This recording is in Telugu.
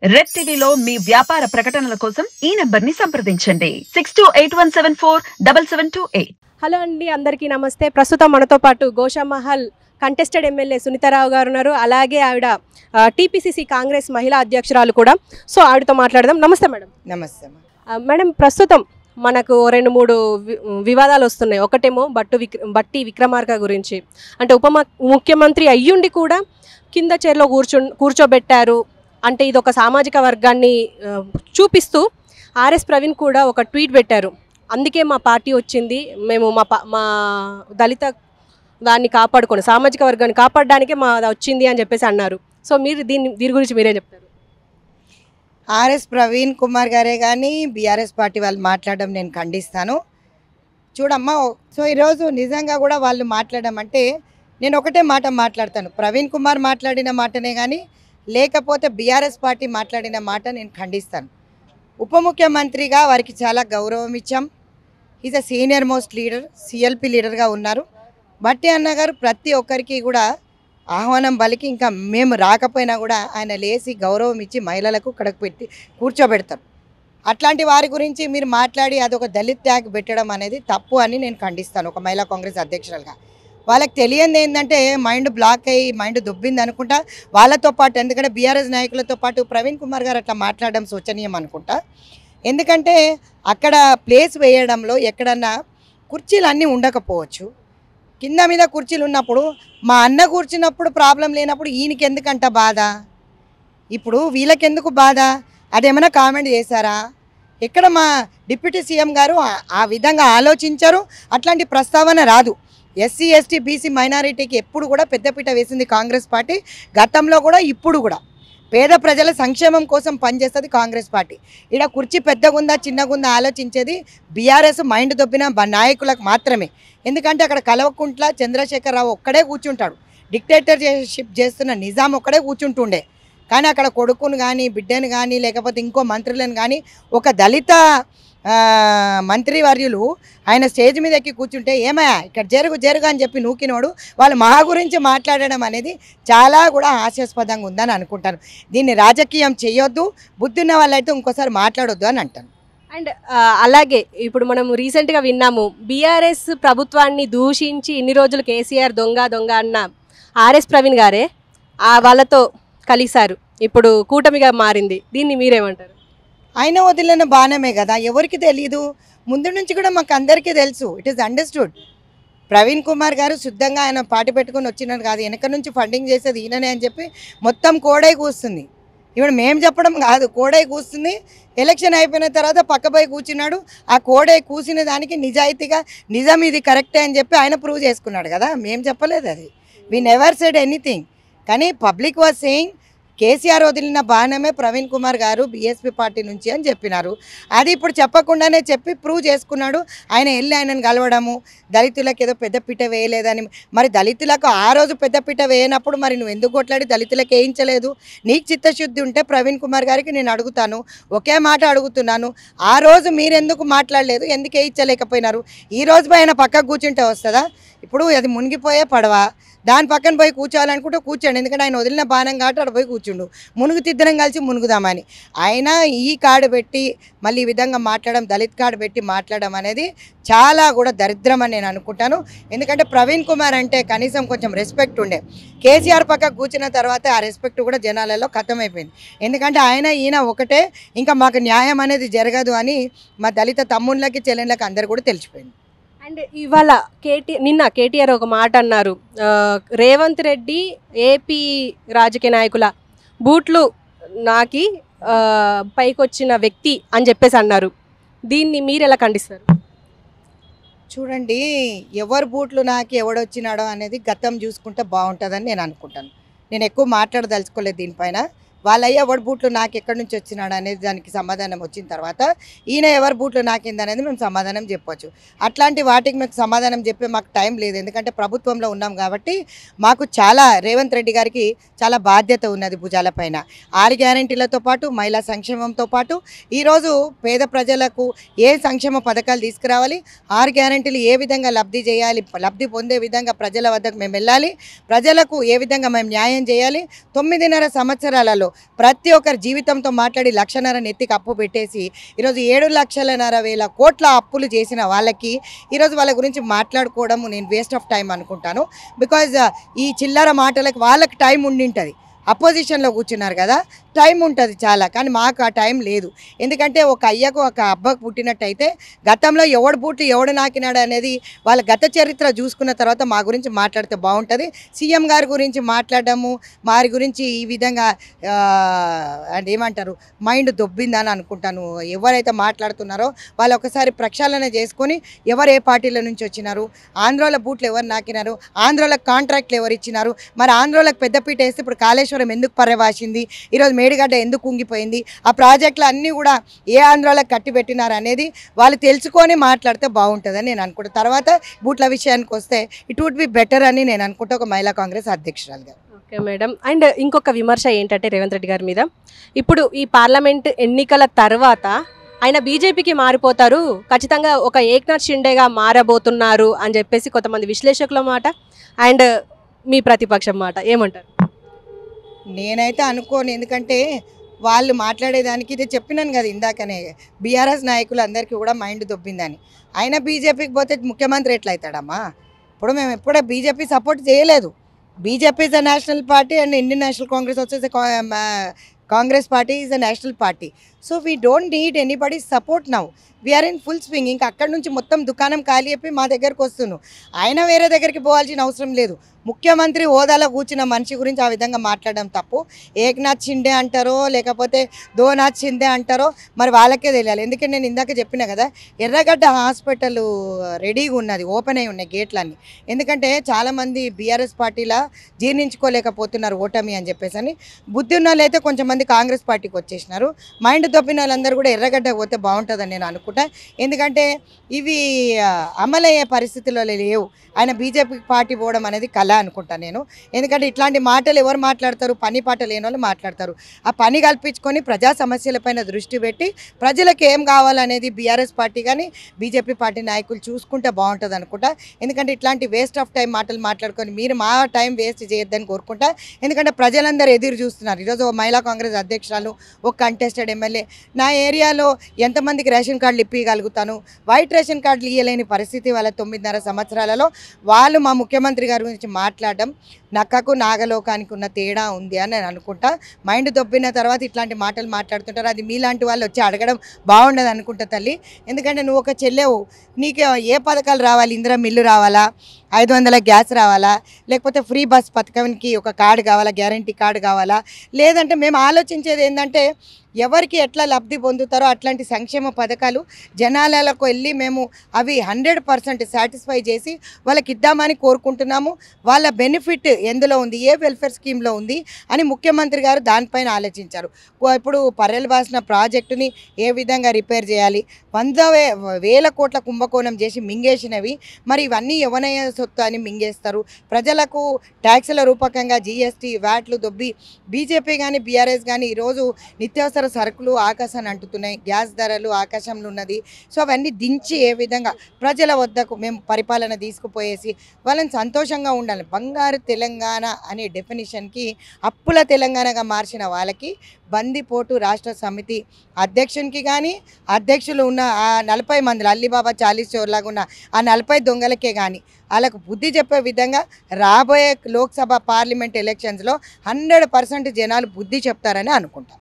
రెడ్ టీవీలో మీ వ్యాపార ప్రకటనల కోసం ఈ నంబర్ ని సంప్రదించండి 6281747728. హలో అండి, అందరికీ నమస్తే. ప్రస్తుతం మనతో పాటు గోషామహల్ కంటెస్టెడ్ ఎమ్మెల్యే సునీతారావు గారు ఉన్నారు. అలాగే ఆవిడ టీపీసీసీ కాంగ్రెస్ మహిళా అధ్యక్షురాలు కూడా. సో ఆవిడతో మాట్లాడదాం. నమస్తే మేడం. నమస్తే మేడం, ప్రస్తుతం మనకు 2-3 వివాదాలు వస్తున్నాయి. ఒకటేమో బట్టి విక్రమార్క గురించి, అంటే ముఖ్యమంత్రి అయ్యుండి కూడా కింద చైర్లో కూర్చోబెట్టారు అంటే ఇది ఒక సామాజిక వర్గాన్ని చూపిస్తూ ఆర్ఎస్ ప్రవీణ్ కూడా ఒక ట్వీట్ పెట్టారు. అందుకే మా పార్టీ వచ్చింది, మేము మా దళిత దాన్ని కాపాడుకోండి, సామాజిక వర్గాన్ని కాపాడడానికే మా వచ్చింది అని చెప్పేసి అన్నారు. సో మీరు దీని గురించి మీరేం చెప్తారు? ఆర్ఎస్ ప్రవీణ్ కుమార్ గారే కానీ బీఆర్ఎస్ పార్టీ వాళ్ళు మాట్లాడడం నేను ఖండిస్తాను. చూడమ్మా, సో ఈరోజు నిజంగా కూడా వాళ్ళు మాట్లాడడం అంటే నేను ఒకటే మాట మాట్లాడతాను. ప్రవీణ్ కుమార్ మాట్లాడిన మాటనే కానీ లేకపోతే బీఆర్ఎస్ పార్టీ మాట్లాడిన మాట నేను ఖండిస్తాను. ఉప ముఖ్యమంత్రిగా వారికి చాలా గౌరవం ఇచ్చాం. Is a senior most leader, CLP లీడర్గా ఉన్నారు. బట్టి అన్నగారు ప్రతి ఒక్కరికి కూడా ఆహ్వానం పలికి ఇంకా మేము రాకపోయినా కూడా ఆయన లేచి గౌరవం ఇచ్చి మహిళలకు ఇక్కడికి పెట్టి కూర్చోబెడతారు. అట్లాంటి వారి గురించి మీరు మాట్లాడి అదొక దళిత్ ట్యాగ్ పెట్టడం అనేది తప్పు అని నేను ఖండిస్తాను. ఒక మహిళా కాంగ్రెస్ అధ్యక్షురాలుగా వాళ్ళకి తెలియంది ఏంటంటే మైండ్ బ్లాక్ అయ్యి మైండ్ దుబ్బింది అనుకుంటా. వాళ్ళతో పాటు ఎందుకంటే బీఆర్ఎస్ నాయకులతో పాటు ప్రవీణ్ కుమార్ గారు అట్లా మాట్లాడడం శోచనీయం అనుకుంటా. ఎందుకంటే అక్కడ ప్లేస్ వేయడంలో ఎక్కడన్నా కుర్చీలు అన్నీ ఉండకపోవచ్చు. కింద మీద కుర్చీలు ఉన్నప్పుడు మా అన్న కూర్చున్నప్పుడు ప్రాబ్లం లేనప్పుడు ఈయనకి ఎందుకంట బాధ? ఇప్పుడు వీళ్ళకెందుకు బాధ? అదేమైనా కామెంట్ చేశారా? ఎక్కడ మా డిప్యూటీ సీఎం గారు ఆ విధంగా ఆలోచించారు. అట్లాంటి ప్రస్తావన రాదు. ఎస్సీ ఎస్టీ బీసీ మైనారిటీకి ఎప్పుడు కూడా పెద్దపీట వేసింది కాంగ్రెస్ పార్టీ. గతంలో కూడా ఇప్పుడు కూడా పేద ప్రజల సంక్షేమం కోసం పనిచేస్తుంది కాంగ్రెస్ పార్టీ. ఇక్కడ కుర్చీ పెద్దగుందా చిన్నగుందా ఆలోచించేది బీఆర్ఎస్ మైండ్ దొబ్బిన నాయకులకు మాత్రమే. ఎందుకంటే అక్కడ కల్వకుంట్ల చంద్రశేఖరరావు ఒక్కడే కూర్చుంటాడు. డిక్టేటర్షిప్ చేస్తున్న నిజాం ఒక్కడే కూర్చుంటుండే. కానీ అక్కడ కొడుకును కానీ బిడ్డను కానీ లేకపోతే ఇంకో మంత్రులను కానీ ఒక దళిత మంత్రివర్యులు ఆయన స్టేజ్ మీద ఎక్కి కూర్చుంటే ఏమయ్యా ఇక్కడ జరుగు అని చెప్పి నూకినోడు వాళ్ళు మహా గురించి మాట్లాడడం అనేది చాలా కూడా హాస్యాస్పదంగా ఉందని అనుకుంటాను. దీన్ని రాజకీయం చేయొద్దు, బుద్ధున్న వాళ్ళైతే ఇంకోసారి మాట్లాడొద్దు అని అంటాను. అండ్ అలాగే ఇప్పుడు మనం రీసెంట్గా విన్నాము, బీఆర్ఎస్ ప్రభుత్వాన్ని దూషించి ఇన్ని రోజులు కేసీఆర్ దొంగ అన్న ఆర్ఎస్ ప్రవీణ్ గారే వాళ్ళతో కలిశారు, ఇప్పుడు కూటమిగా మారింది. దీన్ని మీరేమంటారు? ఆయన వదిలిన బాణమే కదా, ఎవరికి తెలీదు? ముందు నుంచి కూడా మాకు అందరికీ తెలుసు. It is understood. Praveen Kumar గారు శుద్ధంగా ఆయన పార్టీ పెట్టుకుని వచ్చినారు కాదు, వెనక నుంచి ఫండింగ్ చేసేది ఈయననే అని చెప్పి మొత్తం కోడై కూస్తుంది. ఇప్పుడు మేము చెప్పడం కాదు, కోడై కూస్తుంది. ఎలక్షన్ అయిపోయిన తర్వాత పక్కపై కూర్చున్నాడు. ఆ కోడై కూసిన దానికి నిజాయితీగా నిజం ఇది కరెక్టే అని చెప్పి ఆయన ప్రూవ్ చేసుకున్నాడు కదా, మేము చెప్పలేదు అది. We never said anything. కానీ పబ్లిక్ వాజ్ సేయింగ్ కేసీఆర్ వదిలిన బాణమే ప్రవీణ్ కుమార్ గారు బీఎస్పీ పార్టీ నుంచి అని చెప్పినారు. అది ఇప్పుడు చెప్పకుండానే చెప్పి ప్రూవ్ చేసుకున్నాడు. ఆయన వెళ్ళి ఆయనను కలవడము, దళితులకు ఏదో పెద్దపీట వేయలేదని. మరి దళితులకు ఆ రోజు పెద్దపీట వేయనప్పుడు మరి నువ్వు ఎందుకు కొట్లాడి దళితులకు వేయించలేదు? నీకు చిత్తశుద్ధి ఉంటే ప్రవీణ్ కుమార్ గారికి నేను అడుగుతాను, ఒకే మాట అడుగుతున్నాను, ఆ రోజు మీరెందుకు మాట్లాడలేదు? ఎందుకు వేయించలేకపోయినారు? ఈ రోజు ఆయన పక్కకు కూర్చుంటే వస్తుందా? ఇప్పుడు అది మునిగిపోయే పడవ, దాని పక్కన పోయి కూర్చోవాలనుకుంటే కూర్చోండి. ఎందుకంటే ఆయన వదిలిన బాణం కాబట్టి అక్కడ పోయి కూర్చుండు. మునుగుతిద్దరం కలిసి మునుగుదామని. ఆయన ఈ కార్డు పెట్టి మళ్ళీ ఈ విధంగా మాట్లాడడం, దళిత్ కార్డు పెట్టి మాట్లాడడం అనేది చాలా కూడా దరిద్రం అని నేను అనుకుంటాను. ఎందుకంటే ప్రవీణ్ కుమార్ అంటే కనీసం కొంచెం రెస్పెక్ట్ ఉండే. కేసీఆర్ పక్కకు కూర్చున్న తర్వాత ఆ రెస్పెక్ట్ కూడా జనాలలో ఖతమైపోయింది. ఎందుకంటే ఆయన ఈయన ఒకటే, ఇంకా మాకు న్యాయం అనేది జరగదు అని మా దళిత తమ్ముళ్ళకి చెల్లెళ్ళకి అందరు కూడా తెలిసిపోయింది. అండ్ ఇవాళ నిన్న కేటీఆర్ ఒక మాట అన్నారు, రేవంత్ రెడ్డి ఏపీ రాజకీయ నాయకుల బూట్లు నాకి పైకొచ్చిన వ్యక్తి అని చెప్పేసి అన్నారు. దీన్ని మీరు ఎలా ఖండిస్తారు? చూడండి, ఎవరు బూట్లు నాకు ఎవడొచ్చినాడో అనేది గతం చూసుకుంటే బాగుంటుందని నేను అనుకుంటాను. నేను ఎక్కువ మాట్లాడదలుచుకోలేదు దీనిపైన. వాళ్ళయ్య ఎవరి బూట్లు నాకు ఎక్కడి నుంచి వచ్చినాడు అనేది దానికి సమాధానం వచ్చిన తర్వాత ఈయన ఎవరి బూట్లు నాకింది అనేది మేము సమాధానం చెప్పవచ్చు. అట్లాంటి వాటికి మీకు సమాధానం చెప్పే మాకు టైం లేదు. ఎందుకంటే ప్రభుత్వంలో ఉన్నాం కాబట్టి మాకు చాలా రేవంత్ రెడ్డి గారికి చాలా బాధ్యత ఉన్నది భుజాలపైన. 6 గ్యారెంటీలతో పాటు మహిళా సంక్షేమంతో పాటు ఈరోజు పేద ప్రజలకు ఏ సంక్షేమ పథకాలు తీసుకురావాలి, 6 గ్యారెంటీలు ఏ విధంగా లబ్ధి చేయాలి, లబ్ధి పొందే విధంగా ప్రజల వద్దకు మేము వెళ్ళాలి, ప్రజలకు ఏ విధంగా మేము న్యాయం చేయాలి, 9.5 సంవత్సరాలలో ప్రతి ఒక్కరి జీవితంతో మాట్లాడి 1,500,000 నెత్తికి అప్పు పెట్టేసి ఈరోజు 7,500,000 కోట్ల అప్పులు చేసిన వాళ్ళకి ఈరోజు వాళ్ళ గురించి మాట్లాడుకోవడం నేను వేస్ట్ ఆఫ్ టైం అనుకుంటాను. బికాజ్ ఈ చిల్లర మాటలకు వాళ్ళకి టైం ఉండింటుంది, అపోజిషన్లో కూర్చున్నారు కదా, టైం ఉంటుంది చాలా, కానీ మాకు ఆ టైం లేదు. ఎందుకంటే ఒక అయ్యకు ఒక అబ్బకు పుట్టినట్టయితే గతంలో ఎవడు పుట్టి ఎవడు నాకినాడు అనేది వాళ్ళ గత చరిత్ర చూసుకున్న తర్వాత మా గురించి మాట్లాడితే బాగుంటుంది. సీఎం గారి గురించి మాట్లాడడము, వారి గురించి ఈ విధంగా అంటే ఏమంటారు మైండ్ దొబ్బిందని అనుకుంటాను. ఎవరైతే మాట్లాడుతున్నారో వాళ్ళు ఒకసారి ప్రక్షాళన చేసుకొని ఎవరు ఏ పార్టీల నుంచి వచ్చినారు, ఆంధ్రాలో బూట్లు ఎవరు నాకినారు, ఆంధ్రాలకు కాంట్రాక్ట్లు ఎవరు ఇచ్చినారు, మరి ఆంధ్రాలకు పెద్దపీట వేస్తే ఇప్పుడు కాళేశ్వరం ఎందుకు పర్యవాసింది, ఈరోజు మేడిగడ్డ ఎందుకు కుంగిపోయింది, ఆ ప్రాజెక్టులు అన్నీ కూడా ఏ ఆంధ్రాలకు కట్టి పెట్టినారు అనేది వాళ్ళు తెలుసుకొని మాట్లాడితే బాగుంటుందని నేను అనుకుంటాను. తర్వాత బూట్ల విషయానికి వస్తే ఇట్ వుడ్ బి బెటర్ అని నేను అనుకుంటా ఒక మహిళా కాంగ్రెస్ అధ్యక్షురాలుగా. Okay madam. అండ్ ఇంకొక విమర్శ ఏంటంటే రేవంత్ రెడ్డి గారి మీద, ఇప్పుడు ఈ పార్లమెంట్ ఎన్నికల తర్వాత ఆయన బీజేపీకి మారిపోతారు, ఖచ్చితంగా ఒక ఏక్నాథ్ షిండేగా మారబోతున్నారు అని చెప్పేసి కొంతమంది విశ్లేషకుల మాట అండ్ మీ ప్రతిపక్షం మాట, ఏమంటారు? నేనైతే అనుకోను, ఎందుకంటే వాళ్ళు మాట్లాడేదానికి ఇదే చెప్పినాను కదా ఇందాకనే, బీఆర్ఎస్ నాయకులు అందరికీ కూడా మైండ్ దొబ్బిందని. ఆయన బీజేపీకి పోతే ముఖ్యమంత్రి ఎట్లా అవుతాడమ్మా? ఇప్పుడు మేము ఎప్పుడే బీజేపీ సపోర్ట్ చేయలేదు. BJP is a national party and Indian National Congress వచ్చేసి Congress party is a national party. So we don't need anybody support now, we are in full swing. ఇంకా అక్కడి నుంచి మొత్తం దుకాణం ఖాళీ అయిపోయి మా దగ్గరకు వస్తున్నాను. ఆయన వేరే దగ్గరికి పోవాల్సిన అవసరం లేదు. ముఖ్యమంత్రి హోదాలో కూర్చున్న మనిషి గురించి ఆ విధంగా మాట్లాడడం తప్పు. ఏక్నాథ్ షిండే అంటారో లేకపోతే దోనాథ్ షిండే అంటారో మరి వాళ్ళకే తెలియాలి. ఎందుకంటే నేను ఇందాక చెప్పిన కదా, ఎర్రగడ్డ హాస్పిటల్ రెడీగా ఉన్నది, ఓపెన్ అయి ఉన్నాయి గేట్లన్నీ. ఎందుకంటే చాలామంది బీఆర్ఎస్ పార్టీలా జీర్ణించుకోలేకపోతున్నారు ఓటమి అని చెప్పేసి అని. బుద్ధి ఉన్న వాళ్ళు అయితే కొంచెం మంది కాంగ్రెస్ పార్టీకి వచ్చేసినారు. మైండ్ దొబ్బిన వాళ్ళందరూ కూడా ఎర్రగడ్డకు పోతే బాగుంటుందని నేను అనుకుంటా. ఎందుకంటే ఇవి అమలయ్యే పరిస్థితుల్లో లేవు. ఆయన బీజేపీ పార్టీ పోవడం అనేది కళ అనుకుంటాను నేను. ఎందుకంటే ఇట్లాంటి మాటలు ఎవరు మాట్లాడతారు? పని పాట లేని వాళ్ళు మాట్లాడతారు. ఆ పని కల్పించుకొని ప్రజా సమస్యలపైన దృష్టి పెట్టి ప్రజలకు ఏం కావాలనేది బీఆర్ఎస్ పార్టీ కానీ బీజేపీ పార్టీ నాయకులు చూసుకుంటే బాగుంటుంది అనుకుంటా. ఎందుకంటే ఇట్లాంటి వేస్ట్ ఆఫ్ టైం మాటలు మాట్లాడుకొని మీరు మా టైం వేస్ట్ చేయొద్దని కోరుకుంటా. ఎందుకంటే ప్రజలందరూ ఎదురు చూస్తున్నారు. ఈరోజు మహిళా కాంగ్రెస్ అధ్యక్షురాలు, ఒక కంటెస్టెడ్ ఎమ్మెల్యే, నా ఏరియాలో ఎంతమందికి రేషన్ కార్డులు ఇప్పగలుగుతాను, వైట్ రేషన్ కార్డులు ఇవ్వలేని పరిస్థితి వాళ్ళ 9.5 సంవత్సరాలలో. వాళ్ళు మా ముఖ్యమంత్రి గారి గురించి మాట్లాడడం నక్కకు నాగలోకానికి ఉన్న తేడా ఉంది అని నేను అనుకుంటా. మైండ్ దొబ్బిన తర్వాత ఇట్లాంటి మాటలు మాట్లాడుతుంటారు. అది మీలాంటి వాళ్ళు వచ్చి అడగడం బాగుండదు అనుకుంటా తల్లి. ఎందుకంటే నువ్వు ఒక చెల్లెవు, నీకు ఏ పథకాలు రావాలి? ఇందిరా మిల్లు రావాలా, 500 గ్యాస్ రావాలా, లేకపోతే ఫ్రీ బస్ పథకానికి ఒక కార్డు కావాలా, గ్యారంటీ కార్డు కావాలా? లేదంటే మేము ఆలోచించేది ఏంటంటే ఎవరికి ఎట్లా లబ్ధి పొందుతారో అట్లాంటి సంక్షేమ పథకాలు జనాలకు వెళ్ళి మేము అవి 100% సాటిస్ఫై చేసి వాళ్ళకి ఇద్దామని కోరుకుంటున్నాము. వాళ్ళ బెనిఫిట్ ఎందులో ఉంది, ఏ వెల్ఫేర్ స్కీమ్లో ఉంది అని ముఖ్యమంత్రి గారు దానిపైన ఆలోచించారు. ఇప్పుడు పర్యలవాసన ప్రాజెక్టుని ఏ విధంగా రిపేర్ చేయాలి, 100,000 కోట్ల కుంభకోణం చేసి మింగేసినవి, మరి ఇవన్నీ ఎవరైనా సొత్తు అని మింగేస్తారు. ప్రజలకు ట్యాక్సుల రూపకంగా జీఎస్టీ వ్యాట్లు దొబ్బి బీజేపీ కానీ బీఆర్ఎస్ కానీ ఈరోజు నిత్యావసర సరుకులు ఆకాశాన్ని అంటుతున్నాయి, గ్యాస్ ధరలు ఆకాశంలో ఉన్నది. సో అవన్నీ దించి ఏ విధంగా ప్రజల వద్దకు మేము పరిపాలన తీసుకుపోయేసి వాళ్ళని సంతోషంగా ఉండాలి. బంగారు తెలంగాణ అనే డెఫినేషన్కి అప్పుల తెలంగాణగా మార్చిన వాళ్ళకి బందిపోటు రాష్ట్ర సమితి అధ్యక్షునికి కానీ అధ్యక్షులు ఉన్న ఆ 40 మంది అల్లీబాబా 40 చోర్లాగా ఉన్న ఆ 40 దొంగలకే కానీ వాళ్ళకు బుద్ధి చెప్పే విధంగా రాబోయే లోక్సభ పార్లమెంట్ ఎలక్షన్స్లో 100% జనాలు బుద్ధి చెప్తారని అనుకుంటారు.